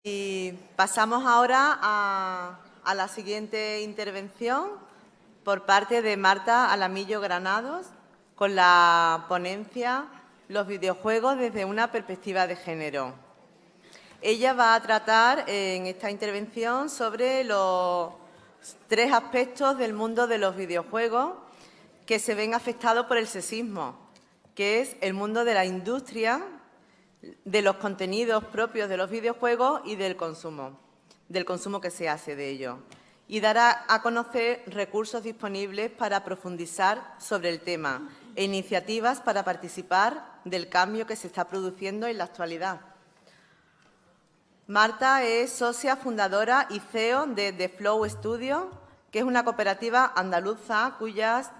Y pasamos ahora a la siguiente intervención por parte de Marta Alamillo Granados con la ponencia Los videojuegos desde una perspectiva de género. Ella va a tratar en esta intervención sobre los 3 aspectos del mundo de los videojuegos que se ven afectados por el sexismo, que es el mundo de la industria, de los contenidos propios de los videojuegos y del consumo que se hace de ellos. Y dará a conocer recursos disponibles para profundizar sobre el tema e iniciativas para participar del cambio que se está produciendo en la actualidad. Marta es socia fundadora y CEO de The Flow Studio, que es una cooperativa andaluza cuyas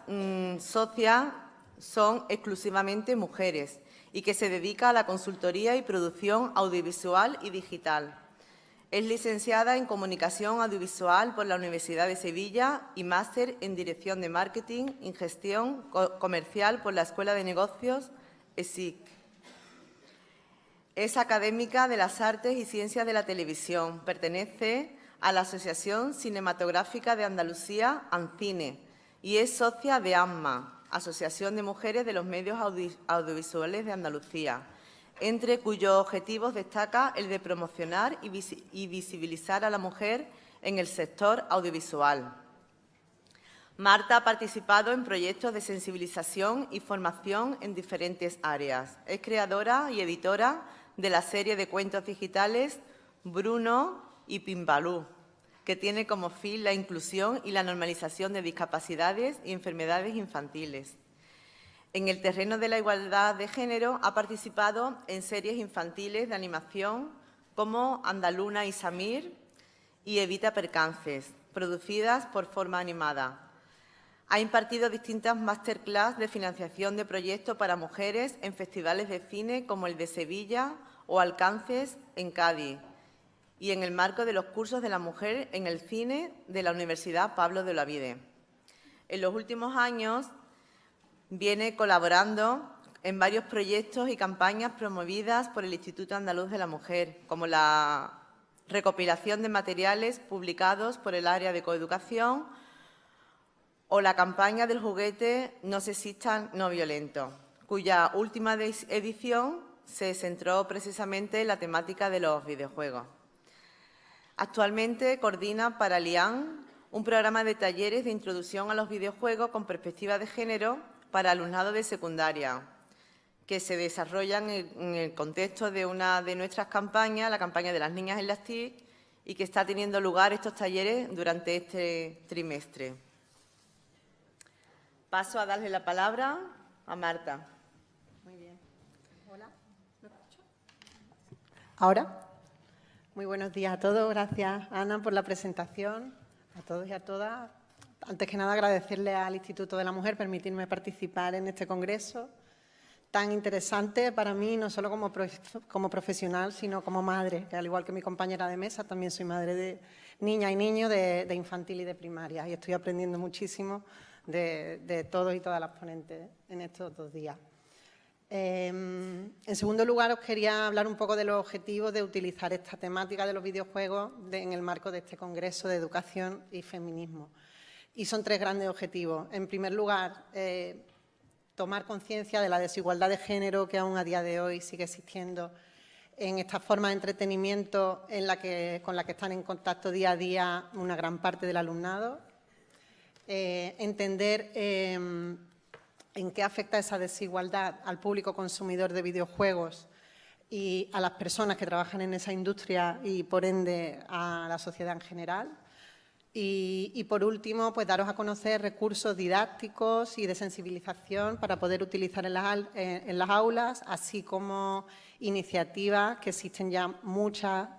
socias son exclusivamente mujeres y que se dedica a la consultoría y producción audiovisual y digital. Es licenciada en Comunicación Audiovisual por la Universidad de Sevilla y máster en Dirección de Marketing y Gestión Comercial por la Escuela de Negocios ESIC. Es académica de las Artes y Ciencias de la Televisión. Pertenece a la Asociación Cinematográfica de Andalucía, ANCINE, y es socia de AMMA, Asociación de Mujeres de los Medios Audiovisuales de Andalucía, entre cuyos objetivos destaca el de promocionar y visibilizar a la mujer en el sector audiovisual. Marta ha participado en proyectos de sensibilización y formación en diferentes áreas. Es creadora y editora de la serie de cuentos digitales Bruno y Pimbalú, que tiene como fin la inclusión y la normalización de discapacidades y enfermedades infantiles. En el terreno de la igualdad de género ha participado en series infantiles de animación como Andaluna y Samir y Evita Percances, producidas por Forma Animada. Ha impartido distintas masterclass de financiación de proyectos para mujeres en festivales de cine como el de Sevilla o Alcances en Cádiz, y en el marco de los cursos de la mujer en el cine de la Universidad Pablo de Olavide. En los últimos años viene colaborando en varios proyectos y campañas promovidas por el Instituto Andaluz de la Mujer, como la recopilación de materiales publicados por el área de coeducación o la campaña del juguete No sexista, no violento, cuya última edición se centró precisamente en la temática de los videojuegos. Actualmente coordina para LIAN un programa de talleres de introducción a los videojuegos con perspectiva de género para alumnado de secundaria, que se desarrollan en el contexto de una de nuestras campañas, la campaña de las niñas en las TIC, y que está teniendo lugar estos talleres durante este trimestre. Paso a darle la palabra a Marta. Muy bien. Hola, ¿me escucho? ¿Ahora? Muy buenos días a todos. Gracias, Ana, por la presentación. A todos y a todas. Antes que nada, agradecerle al Instituto de la Mujer permitirme participar en este congreso tan interesante para mí, no solo como profesional, sino como madre, que al igual que mi compañera de mesa, también soy madre de niñas y niños de infantil y de primaria, y estoy aprendiendo muchísimo de todos y todas las ponentes en estos 2 días. En segundo lugar, os quería hablar un poco de los objetivos de utilizar esta temática de los videojuegos en el marco de este Congreso de Educación y Feminismo. Y son 3 grandes objetivos. En primer lugar, tomar conciencia de la desigualdad de género que aún a día de hoy sigue existiendo en esta forma de entretenimiento con la que están en contacto día a día una gran parte del alumnado. Entender en qué afecta esa desigualdad al público consumidor de videojuegos y a las personas que trabajan en esa industria y, por ende, a la sociedad en general. Y por último, pues daros a conocer recursos didácticos y de sensibilización para poder utilizar en las aulas, así como iniciativas que existen ya muchas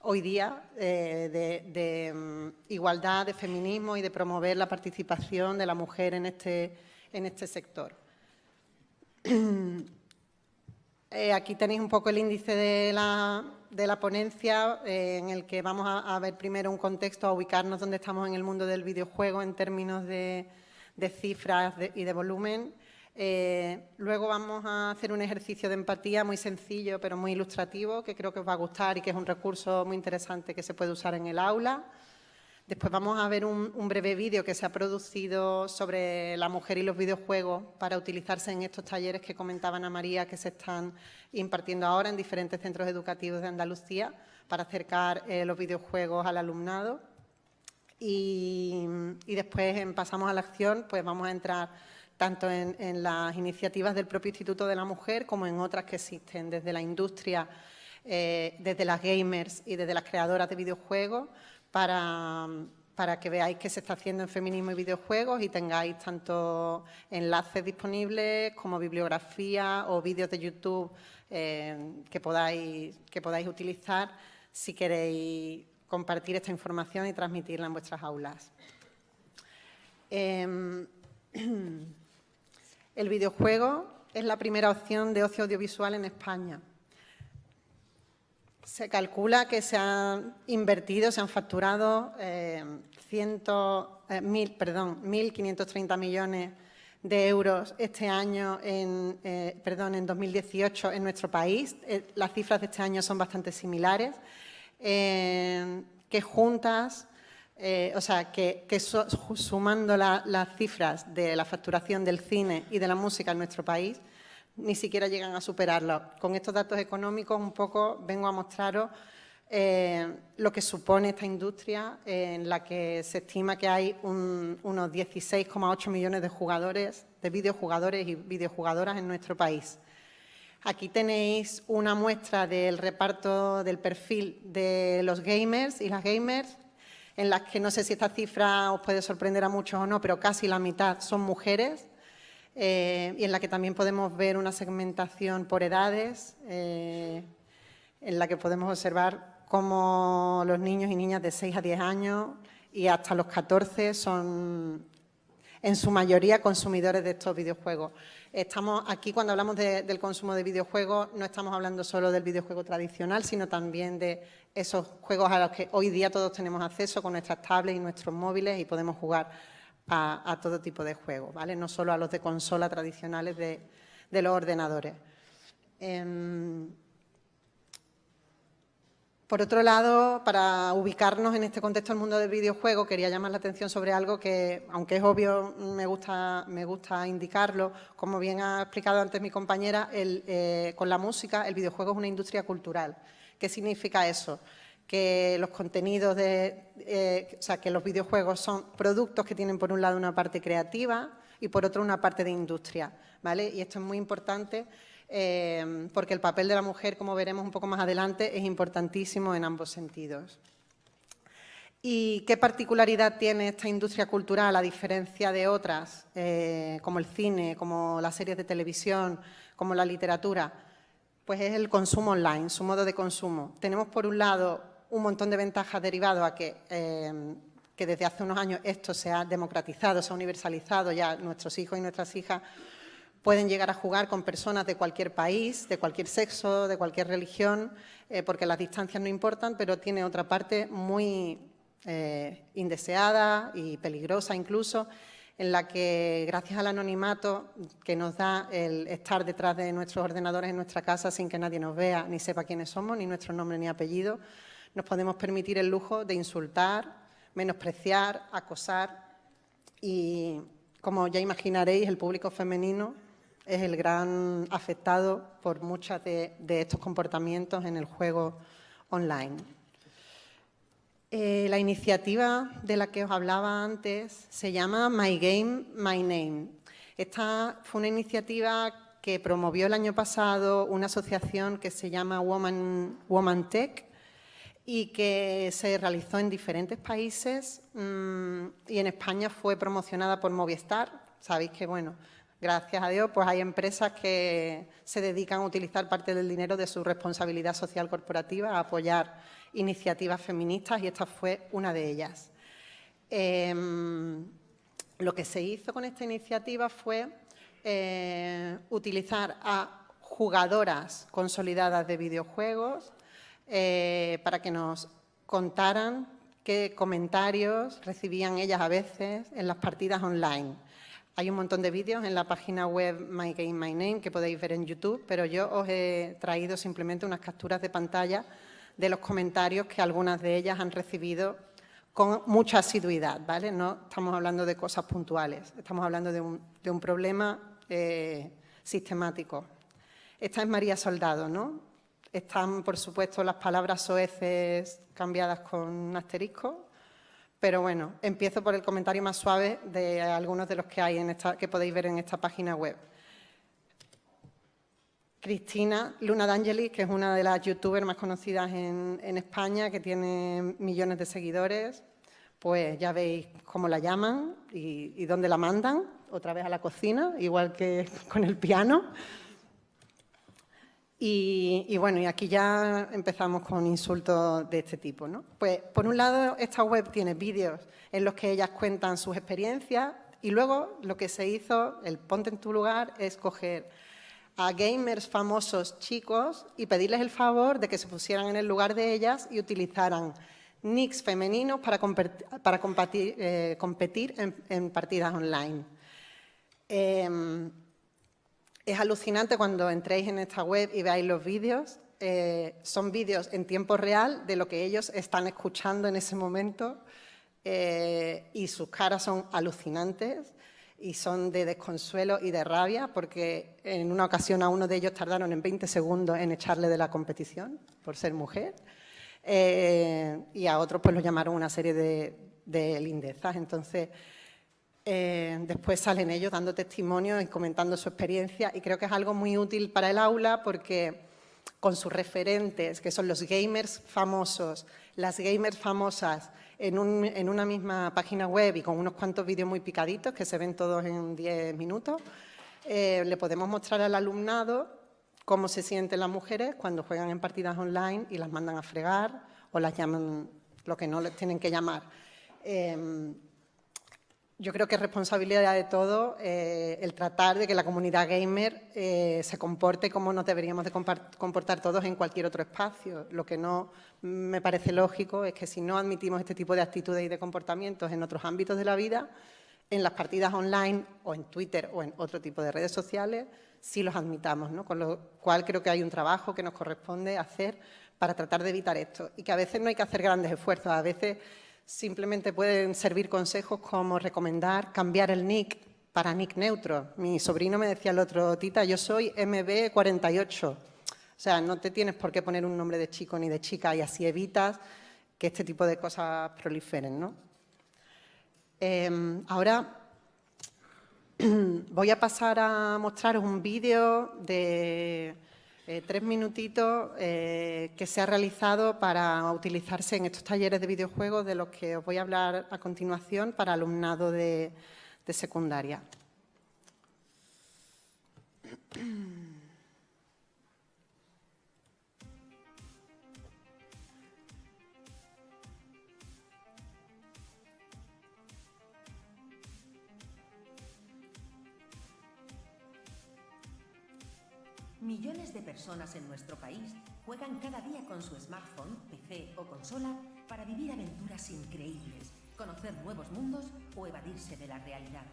hoy día de igualdad, de feminismo y de promover la participación de la mujer en este sector. Aquí tenéis un poco el índice de la ponencia, en el que vamos a ver primero un contexto, a ubicarnos donde estamos en el mundo del videojuego en términos de cifras y de volumen. Luego vamos a hacer un ejercicio de empatía muy sencillo, pero muy ilustrativo, que creo que os va a gustar y que es un recurso muy interesante que se puede usar en el aula. Después vamos a ver un breve vídeo que se ha producido sobre la mujer y los videojuegos para utilizarse en estos talleres que comentaba Ana María, que se están impartiendo ahora en diferentes centros educativos de Andalucía para acercar los videojuegos al alumnado. Y después pasamos a la acción, pues vamos a entrar tanto en las iniciativas del propio Instituto de la Mujer como en otras que existen desde la industria, desde las gamers y desde las creadoras de videojuegos, para que veáis qué se está haciendo en feminismo y videojuegos y tengáis tanto enlaces disponibles como bibliografía o vídeos de YouTube que podáis utilizar si queréis compartir esta información y transmitirla en vuestras aulas. El videojuego es la primera opción de ocio audiovisual en España. Se calcula que se han invertido, se han facturado 1.530 millones de euros este año, en 2018 en nuestro país. Las cifras de este año son bastante similares, que juntas, sumando las cifras de la facturación del cine y de la música en nuestro país, ni siquiera llegan a superarlo. Con estos datos económicos un poco vengo a mostraros lo que supone esta industria, en la que se estima que hay unos 16,8 millones de jugadores, de videojugadores y videojugadoras en nuestro país. Aquí tenéis una muestra del reparto del perfil de los gamers y las gamers, en las que no sé si esta cifra os puede sorprender a muchos o no, pero casi la mitad son mujeres. Y en la que también podemos ver una segmentación por edades, en la que podemos observar cómo los niños y niñas de 6 a 10 años y hasta los 14 son, en su mayoría, consumidores de estos videojuegos. Estamos aquí, cuando hablamos del consumo de videojuegos, no estamos hablando solo del videojuego tradicional, sino también de esos juegos a los que hoy día todos tenemos acceso con nuestras tablets y nuestros móviles y podemos jugar a todo tipo de juegos, ¿vale? No solo a los de consola tradicionales de los ordenadores. Por otro lado, para ubicarnos en este contexto del mundo del videojuego, quería llamar la atención sobre algo que, aunque es obvio, me gusta indicarlo. Como bien ha explicado antes mi compañera, con la música, el videojuego es una industria cultural. ¿Qué significa eso? Que los contenidos que los videojuegos son productos que tienen por un lado una parte creativa y por otro una parte de industria, ¿vale? Y esto es muy importante porque el papel de la mujer, como veremos un poco más adelante, es importantísimo en ambos sentidos. ¿Y qué particularidad tiene esta industria cultural a diferencia de otras, como el cine, como las series de televisión, como la literatura? Pues es el consumo online, su modo de consumo. Tenemos por un lado un montón de ventajas derivadas a que desde hace unos años esto se ha democratizado, se ha universalizado, ya nuestros hijos y nuestras hijas pueden llegar a jugar con personas de cualquier país, de cualquier sexo, de cualquier religión, porque las distancias no importan, pero tiene otra parte muy indeseada y peligrosa incluso, en la que, gracias al anonimato que nos da el estar detrás de nuestros ordenadores en nuestra casa sin que nadie nos vea ni sepa quiénes somos, ni nuestro nombre ni apellido, nos podemos permitir el lujo de insultar, menospreciar, acosar y, como ya imaginaréis, el público femenino es el gran afectado por muchos de estos comportamientos en el juego online. La iniciativa de la que os hablaba antes se llama My Game, My Name. Esta fue una iniciativa que promovió el año pasado una asociación que se llama Woman Tech y que se realizó en diferentes países y en España fue promocionada por Movistar. Sabéis que, bueno, gracias a Dios, pues hay empresas que se dedican a utilizar parte del dinero de su responsabilidad social corporativa a apoyar iniciativas feministas y esta fue una de ellas. Lo que se hizo con esta iniciativa fue utilizar a jugadoras consolidadas de videojuegos para que nos contaran qué comentarios recibían ellas a veces en las partidas online. Hay un montón de vídeos en la página web My Game, My Name que podéis ver en YouTube, pero yo os he traído simplemente unas capturas de pantalla de los comentarios que algunas de ellas han recibido con mucha asiduidad, ¿vale? No estamos hablando de cosas puntuales, estamos hablando de un problema sistemático. Esta es María Soldado, ¿no? Están, por supuesto, las palabras soeces cambiadas con un asterisco, pero bueno, empiezo por el comentario más suave de algunos de los que hay que podéis ver en esta página web. Cristina Luna D'Angelis, que es una de las youtubers más conocidas en España, que tiene millones de seguidores, pues ya veis cómo la llaman y dónde la mandan, otra vez a la cocina, igual que con el piano. Y bueno, y aquí ya empezamos con insultos de este tipo, ¿no? Pues, por un lado, esta web tiene vídeos en los que ellas cuentan sus experiencias y luego lo que se hizo, el ponte en tu lugar, es coger a gamers famosos chicos y pedirles el favor de que se pusieran en el lugar de ellas y utilizaran nicks femeninos para competir en partidas online. Es alucinante cuando entréis en esta web y veáis los vídeos. Son vídeos en tiempo real de lo que ellos están escuchando en ese momento y sus caras son alucinantes y son de desconsuelo y de rabia porque en una ocasión a uno de ellos tardaron en 20 segundos en echarle de la competición por ser mujer y a otros pues lo llamaron una serie de lindezas. Entonces, después salen ellos dando testimonio y comentando su experiencia y creo que es algo muy útil para el aula porque con sus referentes, que son los gamers famosos, las gamers famosas, en una misma página web y con unos cuantos vídeos muy picaditos que se ven todos en 10 minutos, le podemos mostrar al alumnado cómo se sienten las mujeres cuando juegan en partidas online y las mandan a fregar o las llaman lo que no les tienen que llamar. Yo creo que es responsabilidad de todo el tratar de que la comunidad gamer se comporte como nos deberíamos de comportar todos en cualquier otro espacio. Lo que no me parece lógico es que si no admitimos este tipo de actitudes y de comportamientos en otros ámbitos de la vida, en las partidas online o en Twitter o en otro tipo de redes sociales, sí los admitamos, ¿no? Con lo cual creo que hay un trabajo que nos corresponde hacer para tratar de evitar esto y que a veces no hay que hacer grandes esfuerzos, a veces simplemente pueden servir consejos como recomendar cambiar el nick para nick neutro. Mi sobrino me decía el otro, tita, yo soy MB48. O sea, no te tienes por qué poner un nombre de chico ni de chica y así evitas que este tipo de cosas proliferen, ¿no? Ahora voy a pasar a mostraros un vídeo de 3 minutitos que se ha realizado para utilizarse en estos talleres de videojuegos de los que os voy a hablar a continuación para alumnado de secundaria. Millones de personas en nuestro país juegan cada día con su smartphone, PC o consola para vivir aventuras increíbles, conocer nuevos mundos o evadirse de la realidad.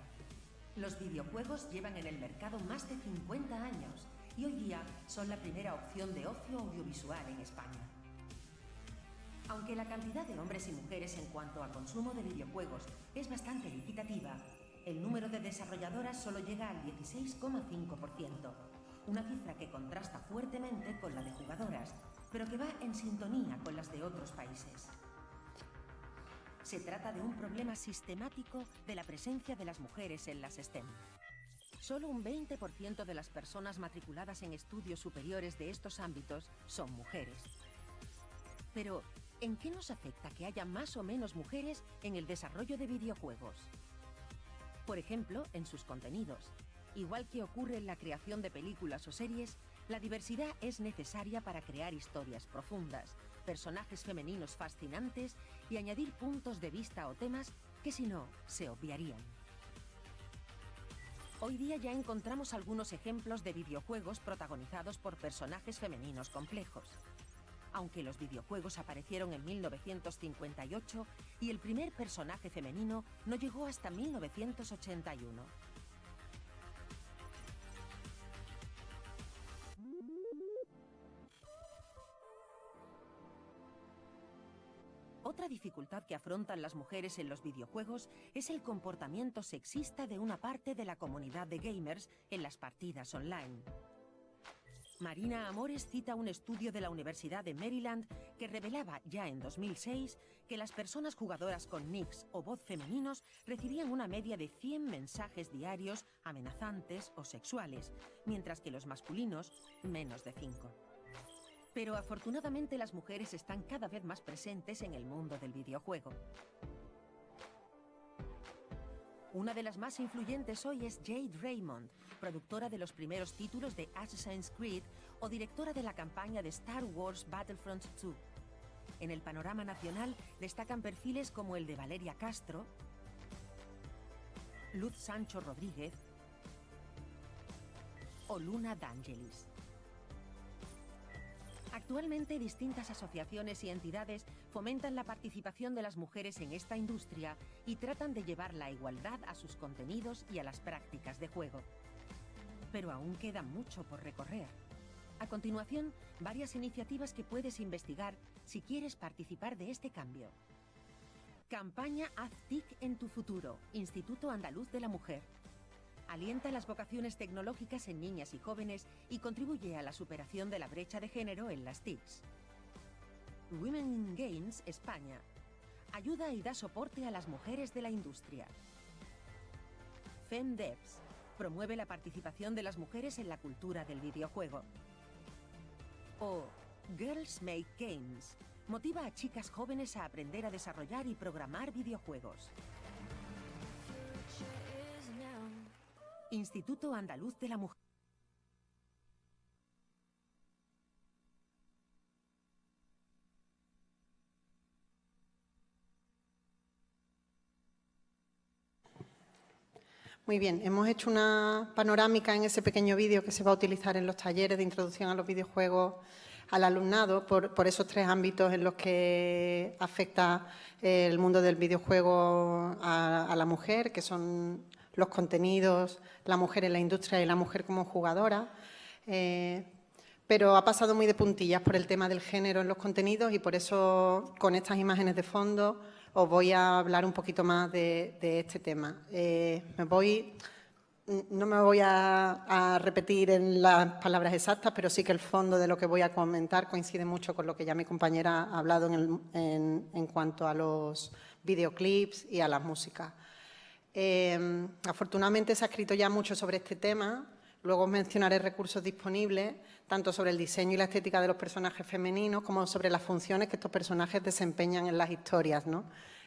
Los videojuegos llevan en el mercado más de 50 años y hoy día son la primera opción de ocio audiovisual en España. Aunque la cantidad de hombres y mujeres en cuanto a consumo de videojuegos es bastante equitativa, el número de desarrolladoras solo llega al 16,5%. Una cifra que contrasta fuertemente con la de jugadoras, pero que va en sintonía con las de otros países. Se trata de un problema sistemático de la presencia de las mujeres en las STEM. Solo un 20% de las personas matriculadas en estudios superiores de estos ámbitos son mujeres. Pero, ¿en qué nos afecta que haya más o menos mujeres en el desarrollo de videojuegos? Por ejemplo, en sus contenidos. Igual que ocurre en la creación de películas o series, la diversidad es necesaria para crear historias profundas, personajes femeninos fascinantes y añadir puntos de vista o temas que si no, se obviarían. Hoy día ya encontramos algunos ejemplos de videojuegos protagonizados por personajes femeninos complejos. Aunque los videojuegos aparecieron en 1958 y el primer personaje femenino no llegó hasta 1981. otra dificultad que afrontan las mujeres en los videojuegos es el comportamiento sexista de una parte de la comunidad de gamers en las partidas online. Marina Amores cita un estudio de la Universidad de Maryland que revelaba ya en 2006 que las personas jugadoras con nicks o voz femeninos recibían una media de 100 mensajes diarios amenazantes o sexuales, mientras que los masculinos menos de 5. Pero afortunadamente las mujeres están cada vez más presentes en el mundo del videojuego. Una de las más influyentes hoy es Jade Raymond, productora de los primeros títulos de Assassin's Creed o directora de la campaña de Star Wars Battlefront 2. En el panorama nacional destacan perfiles como el de Valeria Castro, Luz Sancho Rodríguez o Luna D'Angelis. Actualmente, distintas asociaciones y entidades fomentan la participación de las mujeres en esta industria y tratan de llevar la igualdad a sus contenidos y a las prácticas de juego. Pero aún queda mucho por recorrer. A continuación, varias iniciativas que puedes investigar si quieres participar de este cambio. Campaña Haz TIC en tu futuro, Instituto Andaluz de la Mujer. Alienta las vocaciones tecnológicas en niñas y jóvenes y contribuye a la superación de la brecha de género en las TICs. Women in Games España. Ayuda y da soporte a las mujeres de la industria. FemDevs. Promueve la participación de las mujeres en la cultura del videojuego. O Girls Make Games. Motiva a chicas jóvenes a aprender a desarrollar y programar videojuegos. Instituto Andaluz de la Mujer. Muy bien, hemos hecho una panorámica en ese pequeño vídeo que se va a utilizar en los talleres de introducción a los videojuegos al alumnado por esos 3 ámbitos en los que afecta el mundo del videojuego a la mujer, que son los contenidos, la mujer en la industria y la mujer como jugadora. Pero ha pasado muy de puntillas por el tema del género en los contenidos y por eso con estas imágenes de fondo os voy a hablar un poquito más de este tema. No me voy a repetir en las palabras exactas, pero sí que el fondo de lo que voy a comentar coincide mucho con lo que ya mi compañera ha hablado en cuanto a los videoclips y a las músicas. Afortunadamente se ha escrito ya mucho sobre este tema. Luego os mencionaré recursos disponibles, tanto sobre el diseño y la estética de los personajes femeninos, como sobre las funciones que estos personajes desempeñan en las historias, ¿no?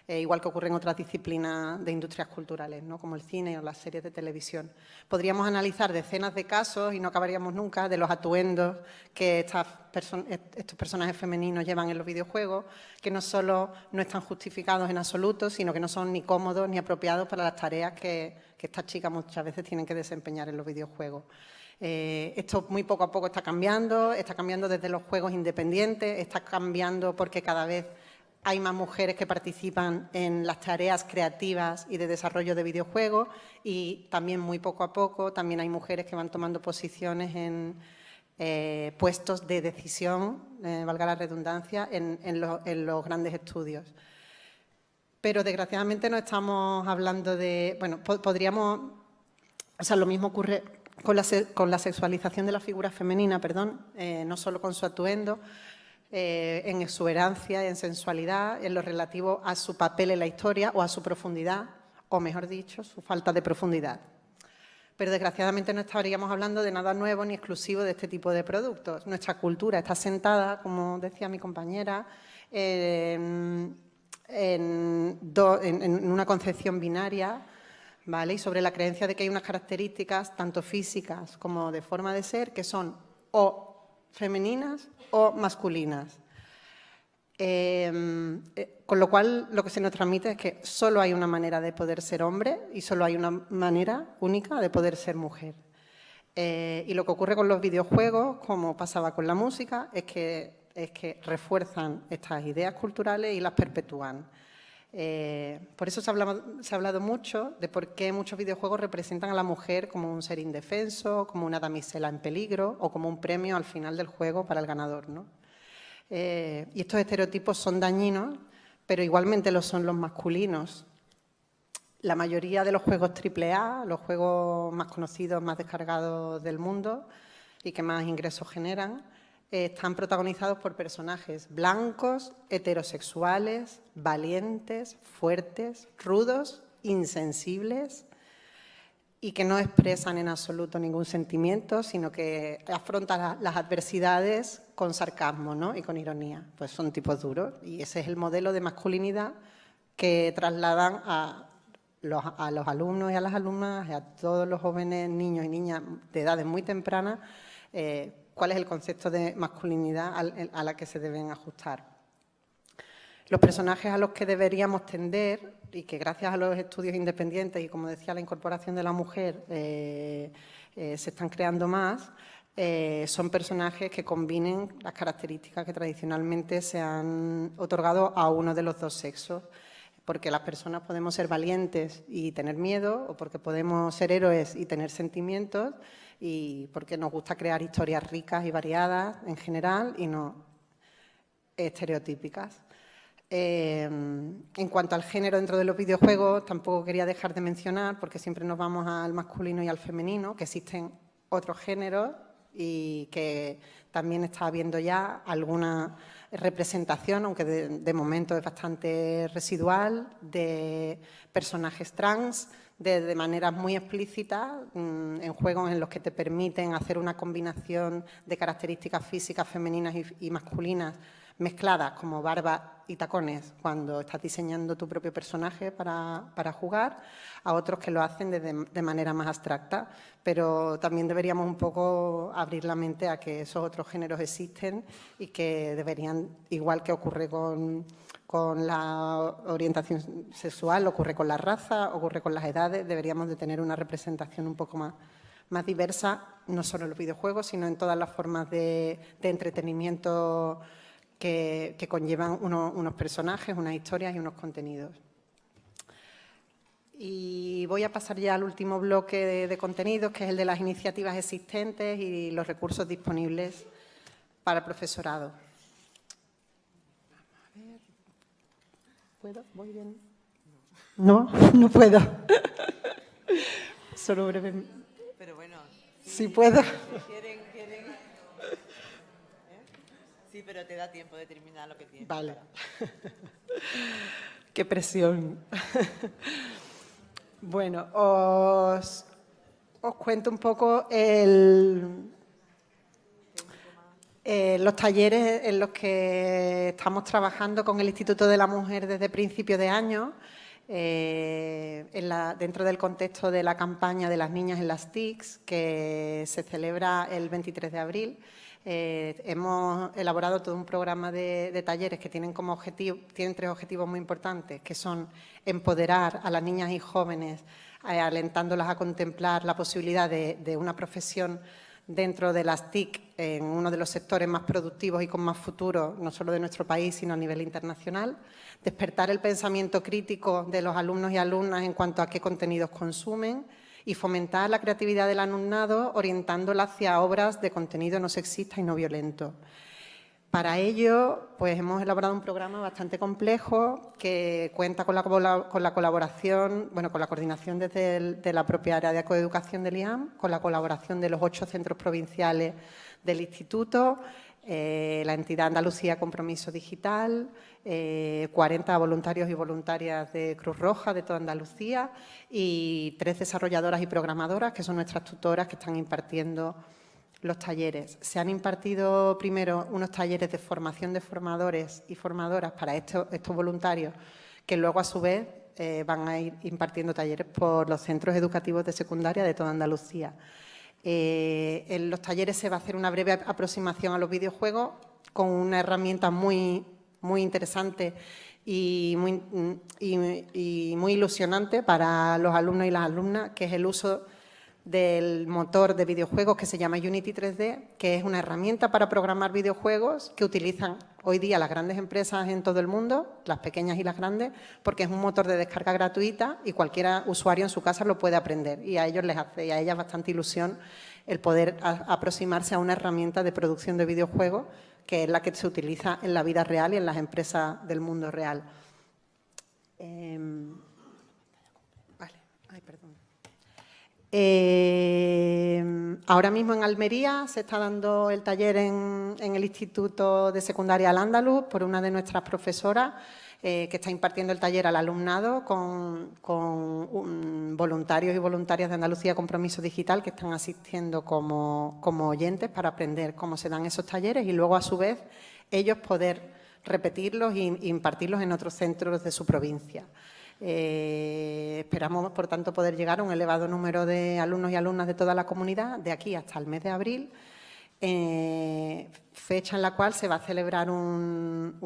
Igual que ocurre en otras disciplinas de industrias culturales, ¿no? Como el cine o las series de televisión. Podríamos analizar decenas de casos, y no acabaríamos nunca, de los atuendos que estos personajes femeninos llevan en los videojuegos, que no solo no están justificados en absoluto, sino que no son ni cómodos ni apropiados para las tareas que estas chicas muchas veces tienen que desempeñar en los videojuegos. Esto muy poco a poco está cambiando desde los juegos independientes, está cambiando porque cada vez hay más mujeres que participan en las tareas creativas y de desarrollo de videojuegos y también muy poco a poco también hay mujeres que van tomando posiciones en puestos de decisión, valga la redundancia, en los grandes estudios. Pero desgraciadamente no estamos hablando de... Bueno, podríamos... O sea, lo mismo ocurre con la sexualización de la figura femenina, perdón, no solo con su atuendo, en exuberancia, en sensualidad, en lo relativo a su papel en la historia o a su profundidad, o mejor dicho, su falta de profundidad. Pero desgraciadamente no estaríamos hablando de nada nuevo ni exclusivo de este tipo de productos. Nuestra cultura está sentada, como decía mi compañera, en una concepción binaria, ¿vale? Y sobre la creencia de que hay unas características, tanto físicas como de forma de ser, que son o femeninas o masculinas. Con lo cual, lo que se nos transmite es que solo hay una manera de poder ser hombre y solo hay una manera única de poder ser mujer. Y lo que ocurre con los videojuegos, como pasaba con la música, es que refuerzan estas ideas culturales y las perpetúan. Por eso se ha hablado mucho de por qué muchos videojuegos representan a la mujer como un ser indefenso, como una damisela en peligro o como un premio al final del juego para el ganador, ¿no? Y estos estereotipos son dañinos pero igualmente lo son los masculinos. La mayoría de los juegos AAA, los juegos más conocidos, más descargados del mundo y que más ingresos generan, están protagonizados por personajes blancos, heterosexuales, valientes, fuertes, rudos, insensibles y que no expresan en absoluto ningún sentimiento, sino que afrontan las adversidades con sarcasmo, ¿no? Y con ironía. Pues son tipos duros y ese es el modelo de masculinidad que trasladan a los alumnos y a las alumnas, a todos los jóvenes, niños y niñas de edades muy tempranas, cuál es el concepto de masculinidad a la que se deben ajustar. Los personajes a los que deberíamos tender, y que gracias a los estudios independientes y, como decía, la incorporación de la mujer, se están creando más, son personajes que combinen las características que tradicionalmente se han otorgado a uno de los dos sexos, porque las personas podemos ser valientes y tener miedo, o porque podemos ser héroes y tener sentimientos, y porque nos gusta crear historias ricas y variadas en general y no estereotípicas. En cuanto al género dentro de los videojuegos, tampoco quería dejar de mencionar, porque siempre nos vamos al masculino y al femenino, que existen otros géneros y que también está habiendo ya alguna representación, aunque de momento es bastante residual, de personajes trans, de maneras muy explícitas, en juegos en los que te permiten hacer una combinación de características físicas femeninas y masculinas mezcladas, como barba y tacones, cuando estás diseñando tu propio personaje para jugar, a otros que lo hacen de manera más abstracta. Pero también deberíamos un poco abrir la mente a que esos otros géneros existen y que deberían, igual que ocurre con la orientación sexual, ocurre con la raza, ocurre con las edades, deberíamos de tener una representación un poco más diversa, no solo en los videojuegos, sino en todas las formas de entretenimiento que conllevan unos personajes, unas historias y unos contenidos. Y voy a pasar ya al último bloque de contenidos, que es el de las iniciativas existentes y los recursos disponibles para el profesorado. ¿Puedo? ¿Voy bien? No, no puedo. Solo brevemente. Pero bueno. Sí puedo. ¿Quieren? Sí, pero te da tiempo de terminar lo que tienes. Vale. Qué presión. Bueno, os cuento un poco los talleres en los que estamos trabajando con el Instituto de la Mujer desde principios de año, dentro del contexto de la campaña de las niñas en las TICs, que se celebra el 23 de abril. Hemos elaborado todo un programa de talleres que tienen tres objetivos muy importantes, que son empoderar a las niñas y jóvenes, alentándolas a contemplar la posibilidad de una profesión dentro de las TIC en uno de los sectores más productivos y con más futuro, no solo de nuestro país, sino a nivel internacional. Despertar el pensamiento crítico de los alumnos y alumnas en cuanto a qué contenidos consumen y fomentar la creatividad del alumnado orientándola hacia obras de contenido no sexista y no violento. Para ello, pues hemos elaborado un programa bastante complejo que cuenta con la colaboración, con la coordinación de la propia área de coeducación del IAM, con la colaboración de los 8 centros provinciales del Instituto, la entidad Andalucía Compromiso Digital, 40 voluntarios y voluntarias de Cruz Roja de toda Andalucía y 3 desarrolladoras y programadoras, que son nuestras tutoras que están impartiendo los talleres. Se han impartido primero unos talleres de formación de formadores y formadoras para estos voluntarios, que luego a su vez van a ir impartiendo talleres por los centros educativos de secundaria de toda Andalucía. En los talleres se va a hacer una breve aproximación a los videojuegos con una herramienta muy interesante y muy ilusionante para los alumnos y las alumnas, que es el uso del motor de videojuegos que se llama Unity 3D, que es una herramienta para programar videojuegos que utilizan hoy día las grandes empresas en todo el mundo, las pequeñas y las grandes, porque es un motor de descarga gratuita y cualquier usuario en su casa lo puede aprender. Y a ellos les hace y a ellas bastante ilusión el poder aproximarse a una herramienta de producción de videojuegos que es la que se utiliza en la vida real y en las empresas del mundo real. Vale, ay, perdón. Ahora mismo en Almería se está dando el taller en el Instituto de Secundaria Al-Ándalus por una de nuestras profesoras que está impartiendo el taller al alumnado con voluntarios y voluntarias de Andalucía Compromiso Digital que están asistiendo como oyentes para aprender cómo se dan esos talleres y luego, a su vez, ellos poder repetirlos e impartirlos en otros centros de su provincia. Esperamos, por tanto, poder llegar a un elevado número de alumnos y alumnas de toda la comunidad de aquí hasta el mes de abril, fecha en la cual se va a celebrar una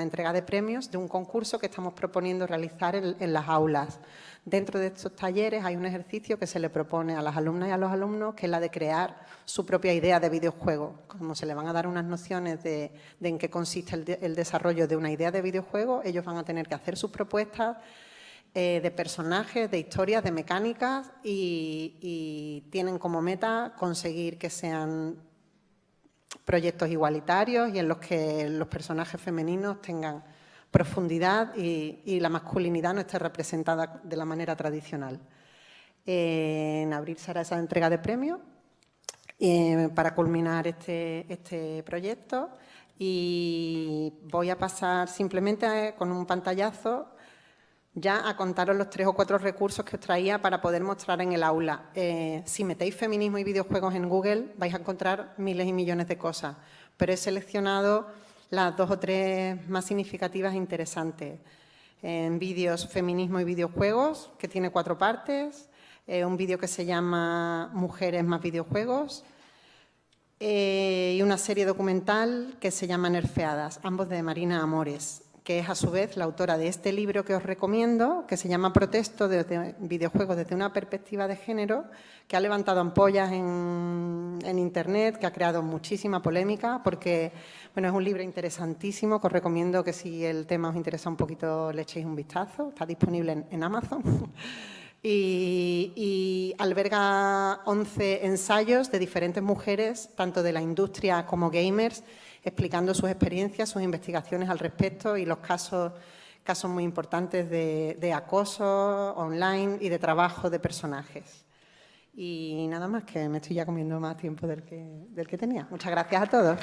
entrega de premios de un concurso que estamos proponiendo realizar en las aulas. Dentro de estos talleres hay un ejercicio que se le propone a las alumnas y a los alumnos, que es la de crear su propia idea de videojuego. Como se le van a dar unas nociones de en qué consiste el desarrollo de una idea de videojuego, ellos van a tener que hacer sus propuestas de personajes, de historias, de mecánicas y tienen como meta conseguir que sean proyectos igualitarios y en los que los personajes femeninos tengan profundidad y la masculinidad no esté representada de la manera tradicional. En abril será esa entrega de premios para culminar este proyecto y voy a pasar simplemente con un pantallazo ya a contaros los 3 o 4 recursos que os traía para poder mostrar en el aula. Si metéis feminismo y videojuegos en Google vais a encontrar miles y millones de cosas, pero he seleccionado las 2 o 3 más significativas e interesantes. En vídeos, feminismo y videojuegos, que tiene 4 partes, un vídeo que se llama Mujeres más videojuegos y una serie documental que se llama Nerfeadas, ambos de Marina Amores, que es a su vez la autora de este libro que os recomiendo, que se llama Protesto desde videojuegos desde una perspectiva de género, que ha levantado ampollas en Internet, que ha creado muchísima polémica, porque bueno, es un libro interesantísimo que os recomiendo que si el tema os interesa un poquito le echéis un vistazo. Está disponible en Amazon. Y alberga 11 ensayos de diferentes mujeres, tanto de la industria como gamers, explicando sus experiencias, sus investigaciones al respecto y los casos muy importantes de acoso online y de trabajo de personajes. Y nada más, que me estoy ya comiendo más tiempo del que tenía. Muchas gracias a todos.